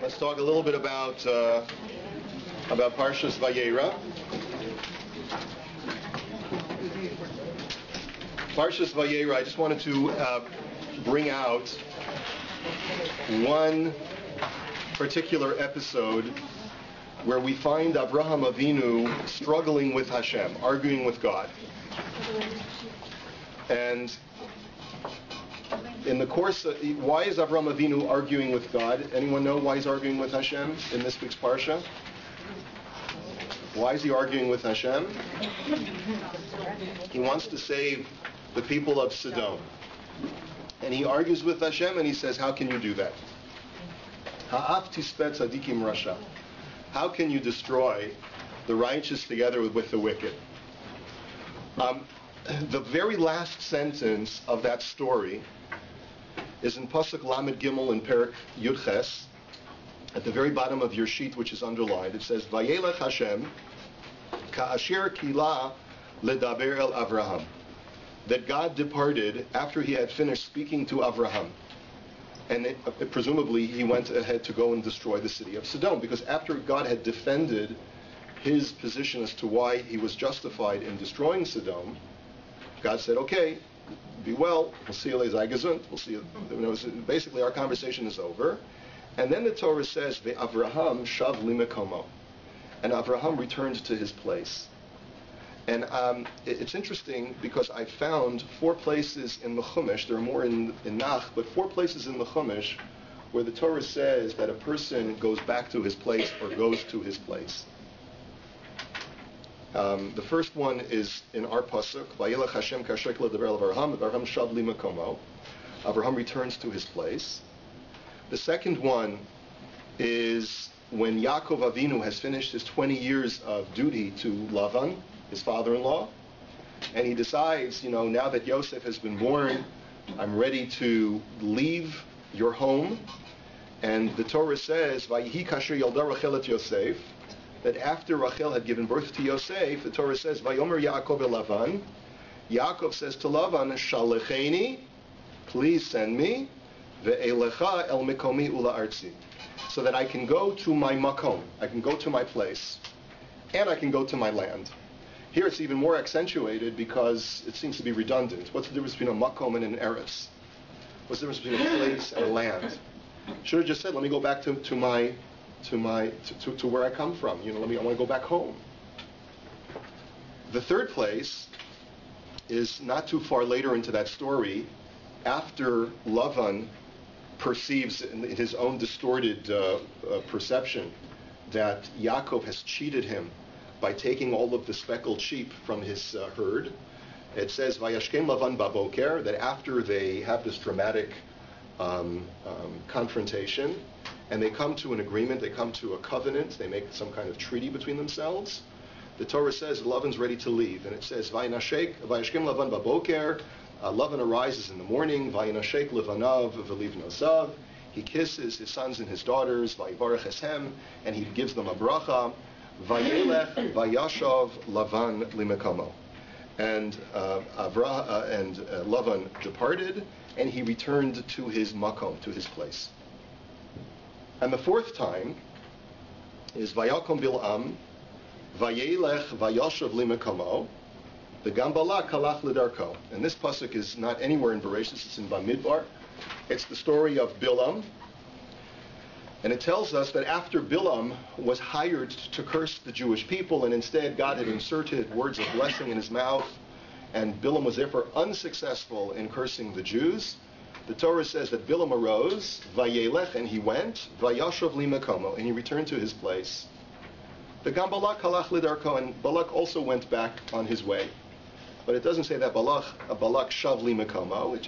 Let's talk a little bit about Parshas Vayera. Parshas Vayera, I just wanted to bring out one particular episode where we find Avraham Avinu struggling with Hashem, arguing with God. And in the course of, why is Avraham Avinu arguing with God? Anyone know why he's arguing with Hashem in this week's Parsha? Why is he arguing with Hashem? He wants to save the people of Sodom. And he argues with Hashem and he says, how can you do that? Ha'af tispet tzadikim rasha. How can you destroy the righteous together with the wicked? The very last sentence of that story is in Pasuk Lamed Gimel in Perek Yud Ches, at the very bottom of your sheet, which is underlined. It says, Vayelech Hashem ka'asher kila ledaber el Avraham. That God departed after he had finished speaking to Avraham. And presumably he went ahead to go and destroy the city of Sodom, because after God had defended his position as to why he was justified in destroying Sodom, God said, okay, be well, we'll see you later, we'll see you. Basically our conversation is over. And then the Torah says, Avraham shav limekomo. And Avraham returned to his place. And it's interesting because I found 4 places in the Chumash, there are more in Nach, but 4 places in the Chumash where the Torah says that a person goes back to his place or goes to his place. The first one is in our pasuk, Vayelech Hashem ka'asher kila ledaber el Avraham, Avraham shav limekomo. Avraham returns to his place. The second one is when Yaakov Avinu has finished his 20 years of duty to Lavan, his father-in-law, and he decides, now that Yosef has been born, I'm ready to leave your home. And the Torah says, Vayihi kasher yalda Rachel et Yosef, that after Rachel had given birth to Yosef, the Torah says, Vayomer Yaakov el Lavan, Yaakov says to Lavan, Shalecheni, please send me, ve'elecha el mikomi ula artzi, so that I can go to my makom, I can go to my place, and I can go to my land. Here it's even more accentuated because it seems to be redundant. What's the difference between a makom and an eretz? What's the difference between a place and a land? Should have just said, let me go back to where I come from. I want to go back home. The third place is not too far later into that story, after Lavan perceives in his own distorted perception that Yaakov has cheated him by taking all of the speckled sheep from his herd. It says, Vayashkem Lavan baboker, that after they have this dramatic confrontation, and they come to an agreement, they come to a covenant, they make some kind of treaty between themselves, the Torah says Lavan's ready to leave. And it says, Vayashkem Lavan baboker, Lavan arises in the morning, Vayinashek levanav v'livnosav, he kisses his sons and his daughters, Vayivarech eshem, and he gives them a bracha, Vayelech vayashav Lavan limekomo. And Lavan departed, and he returned to his makom, to his place. And the fourth time is Vayakom Bil'am, Vayelech vayashav limekomo, the Gambala kalach lidarko. And this pasuk is not anywhere in Bereshis, it's in Bamidbar. It's the story of Bilam. And it tells us that after Bilam was hired to curse the Jewish people, and instead God had inserted words of blessing in his mouth, and Bilam was therefore unsuccessful in cursing the Jews, the Torah says that Bilam arose, Vayelech, and he went, Vayashav limekomo, and he returned to his place. The Gam Balak halach lidarko, and Balak also went back on his way. But it doesn't say that Balak shav limekomo, it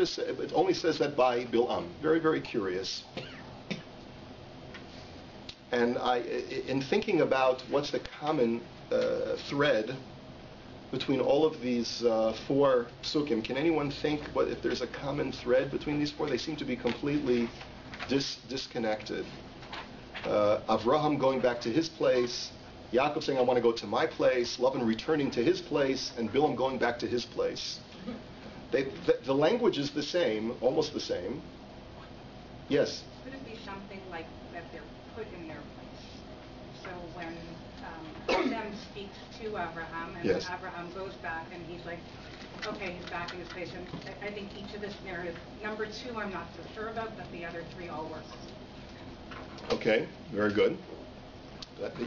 only says that by Bilam. Very, very curious. And in thinking about what's the common thread between all of these 4 psukim, can anyone think if there's a common thread between these 4? They seem to be completely disconnected. Avraham going back to his place, Yaakov saying, I want to go to my place, Lavan returning to his place, and Bilam going back to his place. The language is the same, almost the same. Yes? Could it be something like that they're put in their place. So when Hashem speaks to Avraham, and yes. when Avraham goes back and he's like, okay, he's back in his place. And I think each of this narrative, number 2, I'm not so sure about, but the other 3 all work. Okay, very good.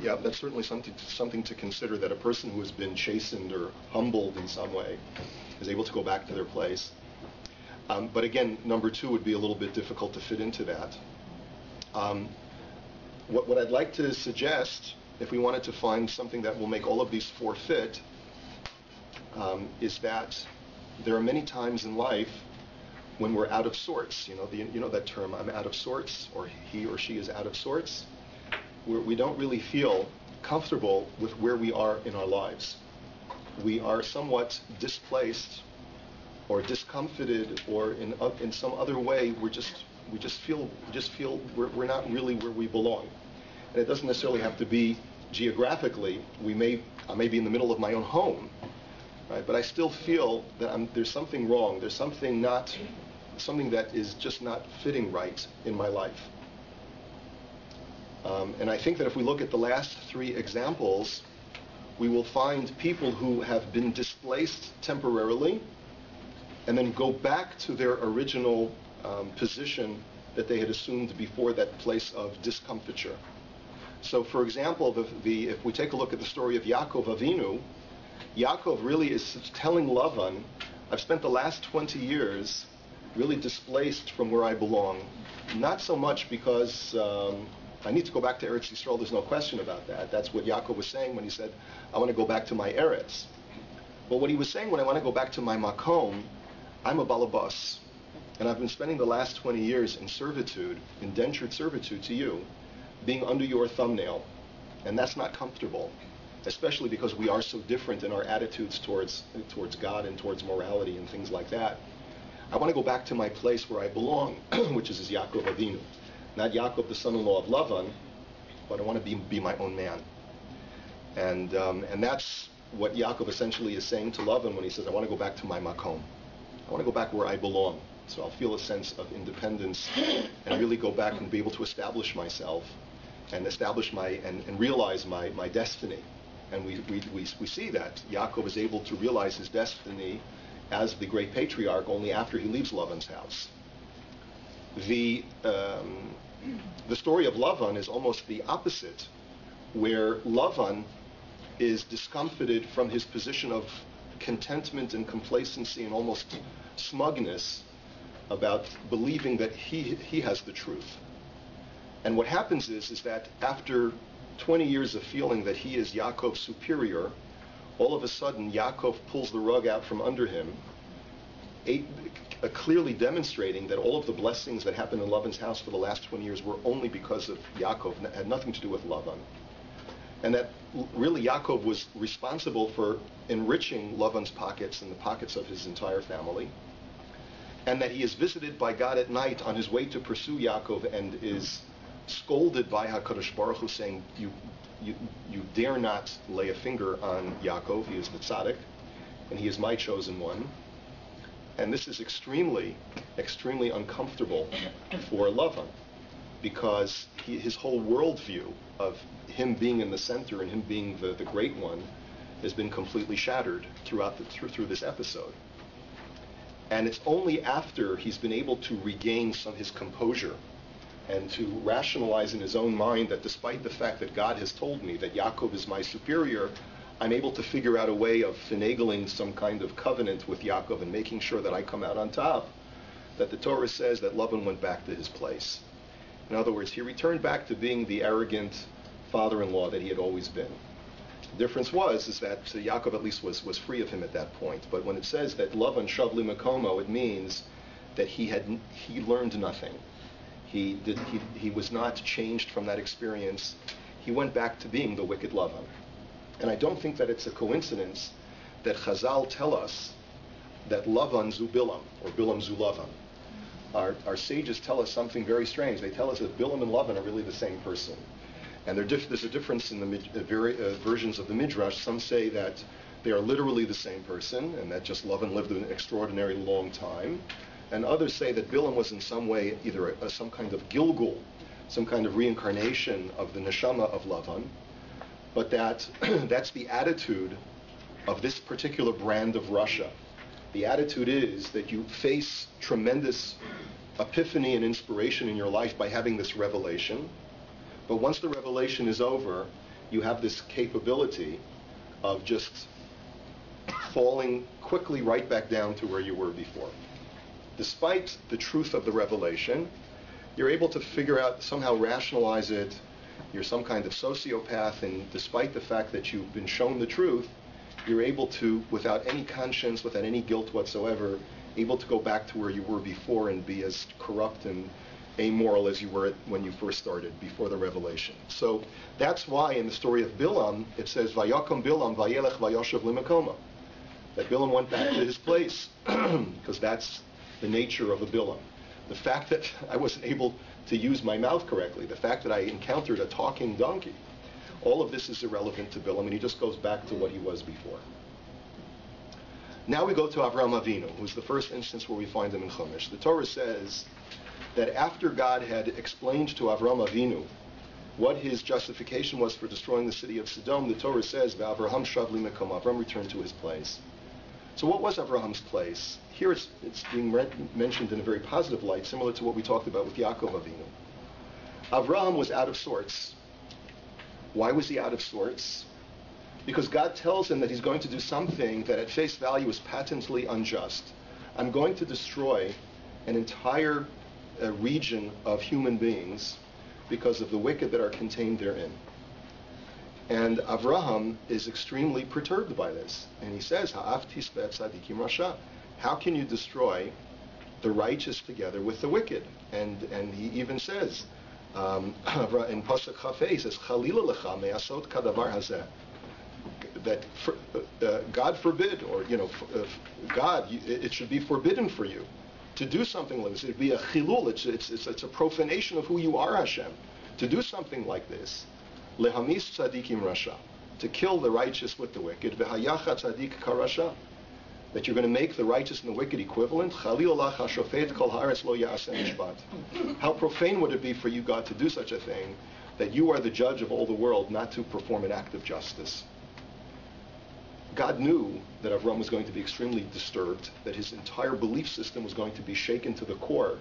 Yeah, that's certainly something to consider, that a person who has been chastened or humbled in some way is able to go back to their place. But again, number 2 would be a little bit difficult to fit into that. What I'd like to suggest, if we wanted to find something that will make all of these 4 fit, is that there are many times in life when we're out of sorts. You know that term, I'm out of sorts, or he or she is out of sorts. We don't really feel comfortable with where we are in our lives. We are somewhat displaced or discomfited, or in some other way we just feel we're not really where we belong. And it doesn't necessarily have to be geographically. I may be in the middle of my own home, right? But I still feel that there's something wrong. There's something that is just not fitting right in my life. And I think that if we look at the last 3 examples, we will find people who have been displaced temporarily and then go back to their original position that they had assumed before that place of discomfiture. So, for example, if we take a look at the story of Yaakov Avinu, Yaakov really is telling Lavan, I've spent the last 20 years really displaced from where I belong. Not so much because I need to go back to Eretz Yisrael, there's no question about that. That's what Yaakov was saying when he said, I want to go back to my Eretz. But what he was saying, when I want to go back to my Makom, I'm a balabas. And I've been spending the last 20 years in servitude, indentured servitude to you, being under your thumbnail. And that's not comfortable, especially because we are so different in our attitudes towards God and towards morality and things like that. I want to go back to my place where I belong, which is as Yaakov Avinu. Not Yaakov, the son-in-law of Lavan, but I want to be my own man. And that's what Yaakov essentially is saying to Lavan when he says, I want to go back to my makom. I want to go back where I belong. So I'll feel a sense of independence and really go back and be able to establish myself and establish and realize my destiny. And we see that Yaakov is able to realize his destiny as the great patriarch only after he leaves Lavan's house. The story of Lavan is almost the opposite, where Lavan is discomfited from his position of contentment and complacency and almost smugness about believing that he has the truth. And what happens is that after 20 years of feeling that he is Yaakov's superior, all of a sudden Yaakov pulls the rug out from under him, clearly demonstrating that all of the blessings that happened in Lavan's house for the last 20 years were only because of Yaakov, had nothing to do with Lavan. And that really Yaakov was responsible for enriching Lavan's pockets and the pockets of his entire family. And that he is visited by God at night on his way to pursue Yaakov and is scolded by HaKadosh Baruch Hu, saying, you dare not lay a finger on Yaakov, he is the tzaddik, and he is my chosen one. And this is extremely, extremely uncomfortable for Lavan, because his whole worldview of him being in the center and him being the great one has been completely shattered through this episode. And it's only after he's been able to regain some of his composure and to rationalize in his own mind that despite the fact that God has told me that Yaakov is my superior, I'm able to figure out a way of finagling some kind of covenant with Yaakov and making sure that I come out on top, that the Torah says that Lavan went back to his place. In other words, he returned back to being the arrogant father-in-law that he had always been. The difference is that Yaakov at least was free of him at that point. But when it says that Lavan shav li makomo, it means that he learned nothing. He was not changed from that experience. He went back to being the wicked Lavan. And I don't think that it's a coincidence that Chazal tell us that Lavan zu Bilam, or Bilam zu Lavan. Our sages tell us something very strange. They tell us that Bilam and Lavan are really the same person. And there's a difference in the versions of the Midrash. Some say that they are literally the same person, and that just Lavan lived an extraordinary long time. And others say that Bilam was in some way either some kind of Gilgul, some kind of reincarnation of the neshama of Lavan, but that that's the attitude of this particular brand of Russia. The attitude is that you face tremendous epiphany and inspiration in your life by having this revelation, but once the revelation is over, you have this capability of just falling quickly right back down to where you were before. Despite the truth of the revelation, you're able to figure out, somehow rationalize it. You're some kind of sociopath, and despite the fact that you've been shown the truth, you're able to, without any conscience, without any guilt whatsoever, able to go back to where you were before and be as corrupt and amoral as you were when you first started, before the revelation. So that's why in the story of Bilam, it says, Vayakom Bilam, Vayelech Vayoshev Limakoma. That Bilam went back to his place, because that's the nature of a Bilam. The fact that I wasn't able to use my mouth correctly, the fact that I encountered a talking donkey, all of this is irrelevant to Bilam, and he just goes back to what he was before. Now we go to Avraham Avinu, who's the first instance where we find him in Chumash. The Torah says that after God had explained to Avraham Avinu what his justification was for destroying the city of Sodom, the Torah says, Avraham shavli mekom, Avraham returned to his place. So what was Avraham's place? Here it's being mentioned in a very positive light, similar to what we talked about with Yaakov Avinu. Avraham was out of sorts. Why was he out of sorts? Because God tells him that he's going to do something that at face value is patently unjust. I'm going to destroy an entire region of human beings because of the wicked that are contained therein. And Avraham is extremely perturbed by this. And he says, Ha'af tisbet tzadikim rasha. How can you destroy the righteous together with the wicked? And he even says, in Pasuk Chafei, he says, Chalila lecha me'asot kadavar hazeh. That God forbid, or God, it should be forbidden for you to do something like this. It'd be a chilul. It's a profanation of who you are, Hashem, to do something like this. Lehamis tzadikim rasha, to kill the righteous with the wicked. V'hayacha tzadik karasha, that you're going to make the righteous and the wicked equivalent. Chalil lach hashofet kol haaretz lo ya'aseh mishpat. How profane would it be for you, God, to do such a thing, that you are the judge of all the world, not to perform an act of justice? God knew that Avraham was going to be extremely disturbed, that his entire belief system was going to be shaken to the core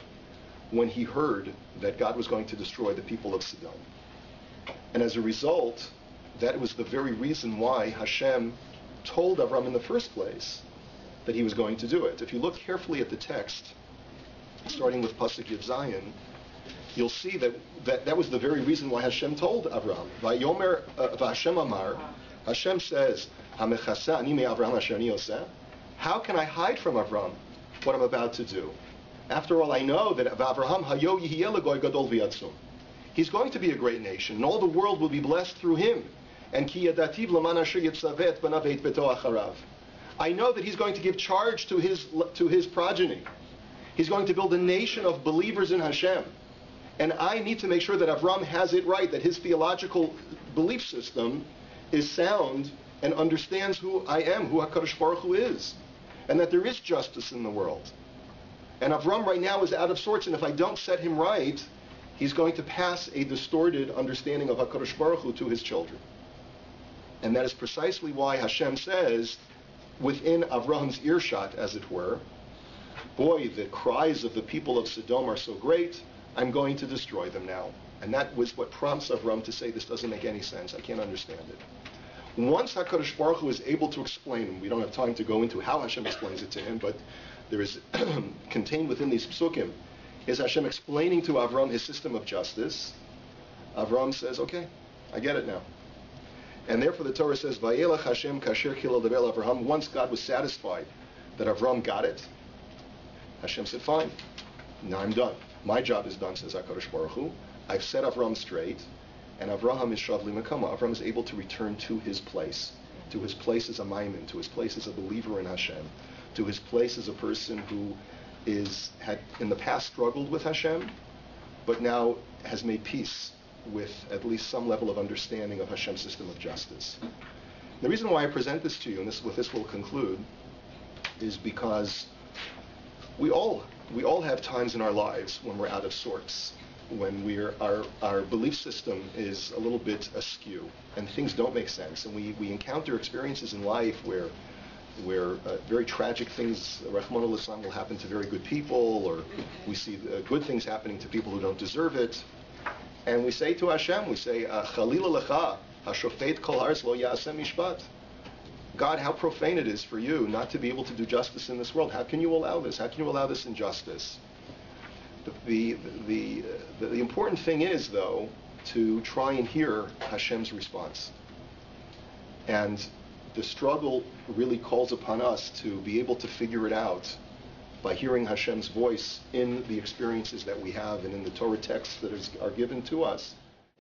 when he heard that God was going to destroy the people of Sodom. And as a result, that was the very reason why Hashem told Avraham in the first place that he was going to do it. If you look carefully at the text, starting with Pasuk Yud Zayin, you'll see that was the very reason why Hashem told Avraham. Vayomer v'Hashem amar, Hashem says, how can I hide from Avraham what I'm about to do? After all, I know that Avraham hayo yihyeh legoy gadol v'yatzum. He's going to be a great nation, and all the world will be blessed through him. And ki yadativ l'man asher yitzavet banav et beto acharav. I know that he's going to give charge to his progeny. He's going to build a nation of believers in Hashem. And I need to make sure that Avraham has it right, that his theological belief system is sound and understands who I am, who HaKadosh Baruch Hu is, and that there is justice in the world. And Avraham right now is out of sorts, and if I don't set him right, he's going to pass a distorted understanding of HaKadosh Baruch Hu to his children. And that is precisely why Hashem says, within Avraham's earshot, as it were, boy, the cries of the people of Sodom are so great, I'm going to destroy them now. And that was what prompts Avraham to say, this doesn't make any sense, I can't understand it. Once HaKadosh Baruch Hu is able to explain, and we don't have time to go into how Hashem explains it to him, but there is contained within these psukim, is Hashem explaining to Avraham his system of justice. Avraham says, okay, I get it now. And therefore the Torah says, Vayelech Hashem kasher kilal devel Avraham. Once God was satisfied that Avraham got it, Hashem said, fine, now I'm done. My job is done, says HaKadosh Baruch Hu. I've set Avraham straight, and Avraham is shavli mekama. Avraham is able to return to his place as a maimin, to his place as a believer in Hashem, to his place as a person who had in the past struggled with Hashem, but now has made peace with at least some level of understanding of Hashem's system of justice. The reason why I present this to you, and with this we'll conclude, is because we all have times in our lives when we're out of sorts. our belief system is a little bit askew and things don't make sense, and we encounter experiences in life where very tragic things, Rahman al-Islam, will happen to very good people, or we see good things happening to people who don't deserve it. And we say to Hashem, Chalila lecha, hashofet kol haaretz lo ya'aseh mishpat. God, how profane it is for you not to be able to do justice in this world. How can you allow this? How can you allow this injustice? The important thing is, though, to try and hear Hashem's response. And the struggle really calls upon us to be able to figure it out by hearing Hashem's voice in the experiences that we have and in the Torah texts that are given to us.